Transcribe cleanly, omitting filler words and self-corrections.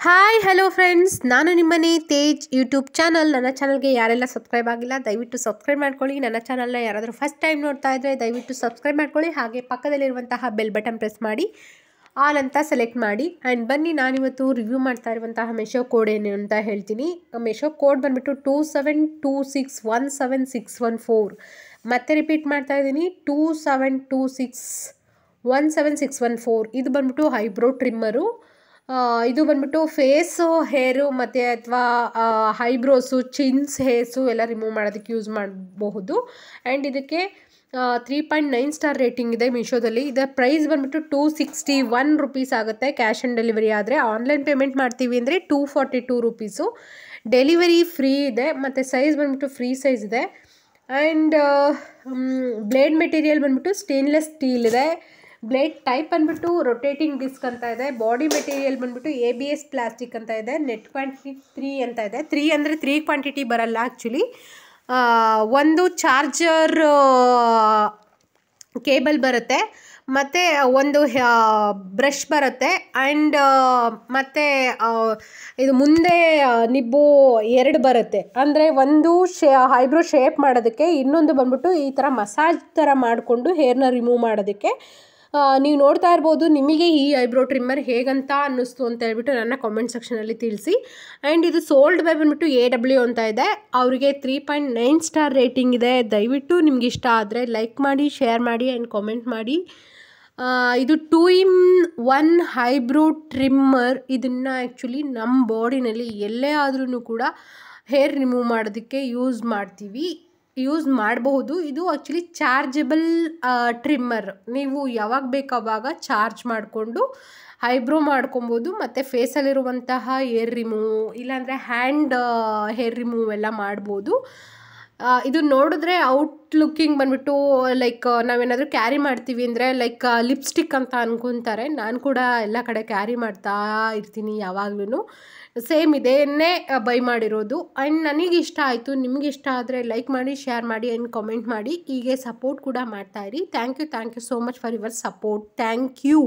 Hi hello friends, ನಾನು ನಿಮ್ಮನೆ Tej YouTube channel. ನನ್ನ ಚಾನಲ್ಗೆ ಯಾರೆಲ್ಲ ಸಬ್ಸ್ಕ್ರೈಬ್ ಆಗಿಲ್ಲ ದಯವಿಟ್ಟು ಸಬ್ಸ್ಕ್ರೈಬ್ ಮಾಡ್ಕೊಳ್ಳಿ. ನನ್ನ ಚಾನಲ್ನ ಯಾರಾದರೂ ಫಸ್ಟ್ ಟೈಮ್ ನೋಡ್ತಾ ಇದ್ದರೆ ದಯವಿಟ್ಟು ಸಬ್ಸ್ಕ್ರೈಬ್ ಮಾಡ್ಕೊಳ್ಳಿ. ಹಾಗೆ ಪಕ್ಕದಲ್ಲಿರುವಂತಹ ಬೆಲ್ ಬಟನ್ ಪ್ರೆಸ್ ಮಾಡಿ ಆಲ್ ಅಂತ ಸೆಲೆಕ್ಟ್ ಮಾಡಿ. ಆ್ಯಂಡ್ ಬನ್ನಿ, ನಾನಿವತ್ತು ರಿವ್ಯೂ ಮಾಡ್ತಾ ಇರುವಂತಹ ಮೆಶೋ ಕೋಡ್ ಏನು ಅಂತ ಹೇಳ್ತೀನಿ. ಮೆಶೋ ಕೋಡ್ ಬಂದುಬಿಟ್ಟು 2726176614. ಮತ್ತೆ ರಿಪೀಟ್ ಮಾಡ್ತಾ ಇದ್ದೀನಿ, 2726176614. ಇದು ಬಂದ್ಬಿಟ್ಟು ಐಬ್ರೋ ಟ್ರಿಮ್ಮರು. ಇದು ಬಂದ್ಬಿಟ್ಟು ಫೇಸು, ಹೇರು ಮತ್ತು ಅಥವಾ ಐಬ್ರೋಸು, ಚಿನ್ಸ್, ಹೇರ್ಸು ಎಲ್ಲ ರಿಮೂವ್ ಮಾಡೋದಕ್ಕೆ ಯೂಸ್ ಮಾಡಬಹುದು. ಆ್ಯಂಡ್ ಇದಕ್ಕೆ 3.9 ಸ್ಟಾರ್ ರೇಟಿಂಗ್ ಇದೆ ಮೀಶೋದಲ್ಲಿ. ಇದರ ಪ್ರೈಸ್ ಬಂದ್ಬಿಟ್ಟು 261 ರುಪೀಸ್ ಆಗುತ್ತೆ ಕ್ಯಾಶ್ ಆನ್ ಡೆಲಿವರಿ. ಆದರೆ ಆನ್ಲೈನ್ ಪೇಮೆಂಟ್ ಮಾಡ್ತೀವಿ ಅಂದರೆ 242 ರುಪೀಸು. ಡೆಲಿವರಿ ಫ್ರೀ ಇದೆ ಮತ್ತು ಸೈಜ್ ಬಂದ್ಬಿಟ್ಟು ಫ್ರೀ ಸೈಜ್ ಇದೆ. ಆ್ಯಂಡ್ ಬ್ಲೇಡ್ ಮೆಟೀರಿಯಲ್ ಬಂದ್ಬಿಟ್ಟು ಸ್ಟೇನ್ಲೆಸ್ ಸ್ಟೀಲ್ ಇದೆ. ಬ್ಲೇಡ್ ಟೈಪ್ ಬಂದ್ಬಿಟ್ಟು ರೊಟೇಟಿಂಗ್ ಡಿಸ್ಕ್ ಅಂತ ಇದೆ. ಬಾಡಿ ಮೆಟೀರಿಯಲ್ ಬಂದ್ಬಿಟ್ಟು ABS ಪ್ಲಾಸ್ಟಿಕ್ ಅಂತ ಇದೆ. ನೆಟ್ ಕ್ವಾಂಟಿಟಿ 3 ಅಂತ ಇದೆ. 3 ಅಂದರೆ 3 ಕ್ವಾಂಟಿಟಿ ಬರಲ್ಲ ಆ್ಯಕ್ಚುಲಿ. ಒಂದು ಚಾರ್ಜರ್ ಕೇಬಲ್ ಬರುತ್ತೆ, ಮತ್ತು ಒಂದು ಬ್ರಷ್ ಬರುತ್ತೆ. ಆ್ಯಂಡ್ ಮತ್ತು ಇದು ಮುಂದೆ ನಿಬ್ಬು 2 ಬರುತ್ತೆ. ಅಂದರೆ ಒಂದು ಐಬ್ರೋ ಶೇಪ್ ಮಾಡೋದಕ್ಕೆ, ಇನ್ನೊಂದು ಬಂದ್ಬಿಟ್ಟು ಈ ಥರ ಮಸಾಜ್ ಥರ ಮಾಡಿಕೊಂಡು ಹೇರ್ನ ರಿಮೂವ್ ಮಾಡೋದಕ್ಕೆ. ನೀವು ನೋಡ್ತಾ ಇರ್ಬೋದು. ನಿಮಗೆ ಈ ಐಬ್ರೋ ಟ್ರಿಮ್ಮರ್ ಹೇಗಂತ ಅನ್ನಿಸ್ತು ಅಂತ ಹೇಳ್ಬಿಟ್ಟು ನನ್ನ ಕಾಮೆಂಟ್ ಸೆಕ್ಷನಲ್ಲಿ ತಿಳಿಸಿ. ಆ್ಯಂಡ್ ಇದು ಸೋಲ್ಡ್ ಬೈ ಬಂದ್ಬಿಟ್ಟು AW ಅಂತ ಇದೆ. ಅವರಿಗೆ 3.9 ಸ್ಟಾರ್ ರೇಟಿಂಗ್ ಇದೆ. ದಯವಿಟ್ಟು ನಿಮ್ಗೆ ಇಷ್ಟ ಆದರೆ ಲೈಕ್ ಮಾಡಿ, ಶೇರ್ ಮಾಡಿ ಆ್ಯಂಡ್ ಕಾಮೆಂಟ್ ಮಾಡಿ. ಇದು 2-in-1 ಐಬ್ರೋ ಟ್ರಿಮ್ಮರ್. ಇದನ್ನು ಆ್ಯಕ್ಚುಲಿ ನಮ್ಮ ಬಾಡಿನಲ್ಲಿ ಎಲ್ಲೇ ಆದ್ರೂ ಕೂಡ ಹೇರ್ ರಿಮೂವ್ ಮಾಡೋದಕ್ಕೆ ಯೂಸ್ ಮಾಡಬಹುದು. ಇದು ಆ್ಯಕ್ಚುಲಿ ಚಾರ್ಜಬಲ್ ಟ್ರಿಮ್ಮರ್. ನೀವು ಯಾವಾಗ ಬೇಕಾವಾಗ ಚಾರ್ಜ್ ಮಾಡಿಕೊಂಡು ಐಬ್ರೋ ಮಾಡ್ಕೊಬೋದು ಮತ್ತು ಫೇಸಲ್ಲಿರುವಂತಹ ಹೇರ್ ರಿಮೂವ್, ಇಲ್ಲಾಂದರೆ ಹ್ಯಾಂಡ್ ಹೇರ್ ರಿಮೂವ್ ಎಲ್ಲ ಮಾಡ್ಬೋದು. ಇದು ನೋಡಿದ್ರೆ ಔಟ್ ಲುಕ್ಕಿಂಗ್ ಬಂದ್ಬಿಟ್ಟು ಲೈಕ್ ನಾವೇನಾದರೂ ಕ್ಯಾರಿ ಮಾಡ್ತೀವಿ ಅಂದರೆ ಲೈಕ್ ಲಿಪ್ಸ್ಟಿಕ್ ಅಂತ ಅಂದ್ಕೊತಾರೆ. ನಾನು ಕೂಡ ಎಲ್ಲ ಕಡೆ ಕ್ಯಾರಿ ಮಾಡ್ತಾ ಇರ್ತೀನಿ ಯಾವಾಗ್ಲೂ. ಸೇಮ್ ಇದನ್ನೇ ಬೈ ಮಾಡಿರೋದು. ಆ್ಯಂಡ್ ನನಗೆ ಇಷ್ಟ ಆಯಿತು. ನಿಮಗೆ ಇಷ್ಟ ಆದರೆ ಲೈಕ್ ಮಾಡಿ, ಶೇರ್ ಮಾಡಿ ಆ್ಯಂಡ್ ಕಾಮೆಂಟ್ ಮಾಡಿ. ಹೀಗೆ ಸಪೋರ್ಟ್ ಕೂಡ ಮಾಡ್ತಾಯಿರಿ. Thank you so much for your support. Thank you.